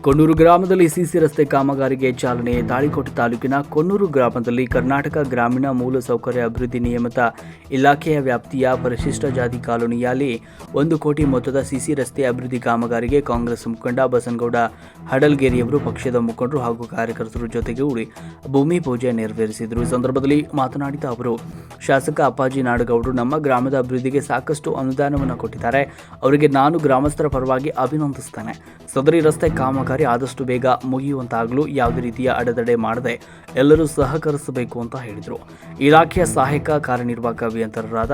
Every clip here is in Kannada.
ಕೊಣ್ಣೂರು ಗ್ರಾಮದಲ್ಲಿ ಸಿಸಿ ರಸ್ತೆ ಕಾಮಗಾರಿಗೆ ಚಾಲನೆ. ತಾಳಿಕೋಟೆ ತಾಲೂಕಿನ ಕೊಣ್ಣೂರು ಗ್ರಾಮದಲ್ಲಿ ಕರ್ನಾಟಕ ಗ್ರಾಮೀಣ ಮೂಲಸೌಕರ್ಯ ಅಭಿವೃದ್ಧಿ ನಿಯಮಿತ ಇಲಾಖೆಯ ವ್ಯಾಪ್ತಿಯ ಪರಿಶಿಷ್ಟ ಜಾತಿ ಕಾಲೋನಿಯಲ್ಲಿ 1 ಕೋಟಿ ಮೊತ್ತದ ಸಿಸಿ ರಸ್ತೆ ಅಭಿವೃದ್ಧಿ ಕಾಮಗಾರಿಗೆ ಕಾಂಗ್ರೆಸ್ ಮುಖಂಡ ಬಸನಗೌಡ ಹಡಲ್ಗೇರಿಯವರು ಪಕ್ಷದ ಮುಖಂಡರು ಹಾಗೂ ಕಾರ್ಯಕರ್ತರ ಜೊತೆಗೂಡಿ ಭೂಮಿ ಪೂಜೆ ನೆರವೇರಿಸಿದರು. ಈ ಸಂದರ್ಭದಲ್ಲಿ ಮಾತನಾಡಿದ ಅವರು, ಶಾಸಕ ಅಪ್ಪಾಜಿ ನಾಡಗೌಡರು ನಮ್ಮ ಗ್ರಾಮದ ಅಭಿವೃದ್ಧಿಗೆ ಸಾಕಷ್ಟು ಅನುದಾನವನ್ನು ಕೊಟ್ಟಿದ್ದಾರೆ. ಅವರಿಗೆ ನಾನು ಗ್ರಾಮಸ್ಥರ ಪರವಾಗಿ ಅಭಿನಂದಿಸುತ್ತೇನೆ. ಸದರಿ ರಸ್ತೆ ಕಾಮಗಾರಿ ಆದಷ್ಟು ಬೇಗ ಮುಗಿಯುವಂತಾಗಲು ಯಾವುದೇ ರೀತಿಯ ಅಡೆತಡೆ ಮಾಡದೆ ಎಲ್ಲರೂ ಸಹಕರಿಸಬೇಕು ಅಂತ ಹೇಳಿದರು. ಇಲಾಖೆಯ ಸಹಾಯಕ ಕಾರ್ಯನಿರ್ವಾಹಕ ಅಭಿಯಂತರರಾದ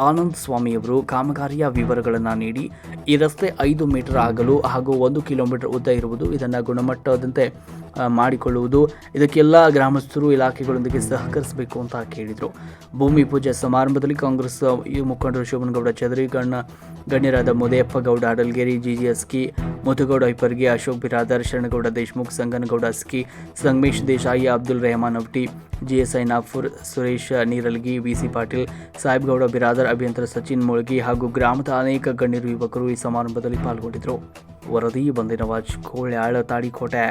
ಆನಂದ್ ಸ್ವಾಮಿಯವರು ಕಾಮಗಾರಿಯ ವಿವರಗಳನ್ನು ನೀಡಿ, ಈ ರಸ್ತೆ 5 ಮೀಟರ್ ಅಗಲ ಹಾಗೂ 1 ಕಿಲೋಮೀಟರ್ ಉದ್ದ ಇರುವುದು, ಇದನ್ನು ಗುಣಮಟ್ಟದಂತೆ ಮಾಡಿಕೊಳ್ಳುವುದು, ಇದಕ್ಕೆಲ್ಲ ಗ್ರಾಮಸ್ಥರು ಇಲಾಖೆಗಳೊಂದಿಗೆ ಸಹಕರಿಸಬೇಕು ಅಂತ ಕೇಳಿದರು. ಭೂಮಿ ಪೂಜೆ ಸಮಾರಂಭದಲ್ಲಿ ಕಾಂಗ್ರೆಸ್ ಮುಖಂಡರು ಶಿವನಗೌಡ ಚದರಿ, ಗಣ್ಯರಾದ ಮುದಯಪ್ಪ ಗೌಡ ಹಡಲ್ಗೇರಿ, ಜಿಜಿಎಸ್ಕಿ, ಮುತ್ತುಗೌಡ ಐಪರ್ಗಿ, ಅಶೋಕ್ ಬಿರಾದರ್, ಶರಣಗೌಡ ದೇಶಮುಖ್, ಸಂಗನಗೌಡ ಅಸ್ಕಿ, ಸಂಗಮೇಶ್ ದೇಸಾಯಿ, ಅಬ್ದುಲ್ ರೆಹಮಾನ್ ಅವಟಿ, ಜಿಎಸ್ಐ ನಾಫೂರ್, ಸುರೇಶ್ ನೀರಲ್ಗಿ, ಬಿಸಿ ಪಾಟೀಲ್, ಸಾಹೇಬ್ಗೌಡ ಬಿರಾದರ್, ಅಭಿಯಂತರ ಸಚಿನ್ ಮುಳಗಿ ಹಾಗೂ ಗ್ರಾಮದ ಅನೇಕ ಗಣ್ಯರು ಯುವಕರು ಈ ಸಮಾರಂಭದಲ್ಲಿ ಪಾಲ್ಗೊಂಡಿದ್ದರು. ವರದಿ ಬಂದಿನವಾಜ್ ಕೋಳ್ಯಾಳ, ತಾಳಿಕೋಟೆ.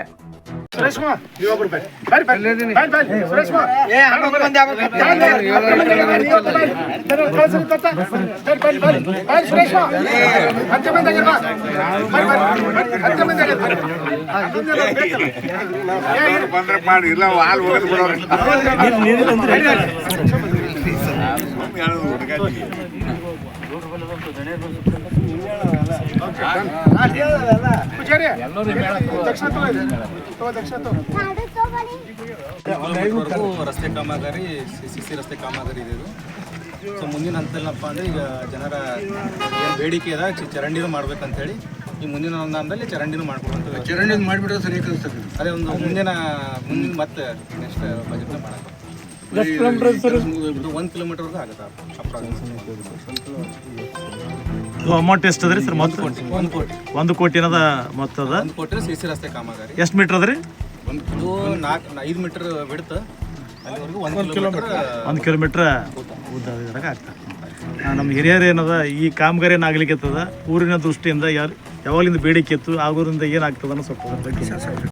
ರಸ್ತೆ ಕಾಮಗಾರಿ ಸಿಸಿ ರಸ್ತೆ ಕಾಮಗಾರಿ ಇದೆ ಇದು. ಸೊ ಮುಂದಿನ ಹಂತದಲ್ಲಪ್ಪ ಅಂದರೆ ಈಗ ಜನರ ಏನು ಬೇಡಿಕೆ ಇದೆ ಚರಂಡಿನೂ ಮಾಡ್ಬೇಕಂತೇಳಿ ಈ ಮುಂದಿನ ಅನುದಾನದಲ್ಲಿ ಚರಂಡಿನೂ ಮಾಡ್ಕೊಡುವಂಥ ಚರಂಡಿ ಮಾಡಿಬಿಟ್ರೆ ಸರಿ ಕಲಿಸ್ತದೆ. ಅದೇ ಒಂದು ಮುಂದಿನ ಮತ್ತೆ ನೆಕ್ಸ್ಟ್ ಬಜೆಟ್ನ ಮಾಡೋದು. 1 ಕಿಲೋಮೀಟರ್ವರೆಗೂ ಆಗುತ್ತೆ ಅಮೌಂಟ್ ಎಷ್ಟು ಅದ ರೀ ಸರ್? ಮೊತ್ತ 1 ಕೋಟಿ ಏನದ ಮೊತ್ತದ. 1 ಕೋಟಿ ಸಿಸಿ ರಸ್ತೆ ಕಾಮಗಾರಿ. ಎಷ್ಟು ಮೀಟರ್ ಅದ ರೀ? ಇದು 5 ಮೀಟರ್ ಬಿಡ್ತು ಅಲ್ಲಿವರೆಗೂ 1 ಕಿಲೋಮೀಟ್ರ್ ಉದ್ದ ಇದ್ರಾಗ ಆಗ್ತದೆ. ನಮ್ಮ ಹಿರಿಯರು ಏನದ ಈ ಕಾಮಗಾರಿ ಏನಾಗ್ಲಿಕ್ಕೆ ಊರಿನ ದೃಷ್ಟಿಯಿಂದ ಯಾವಾಗಲಿಂದ ಬೇಡಿಕೆ ಇತ್ತು, ಆಗೋದ್ರಿಂದ ಏನಾಗ್ತದೆ ಅನ್ನೋ ಸ್ವಲ್ಪ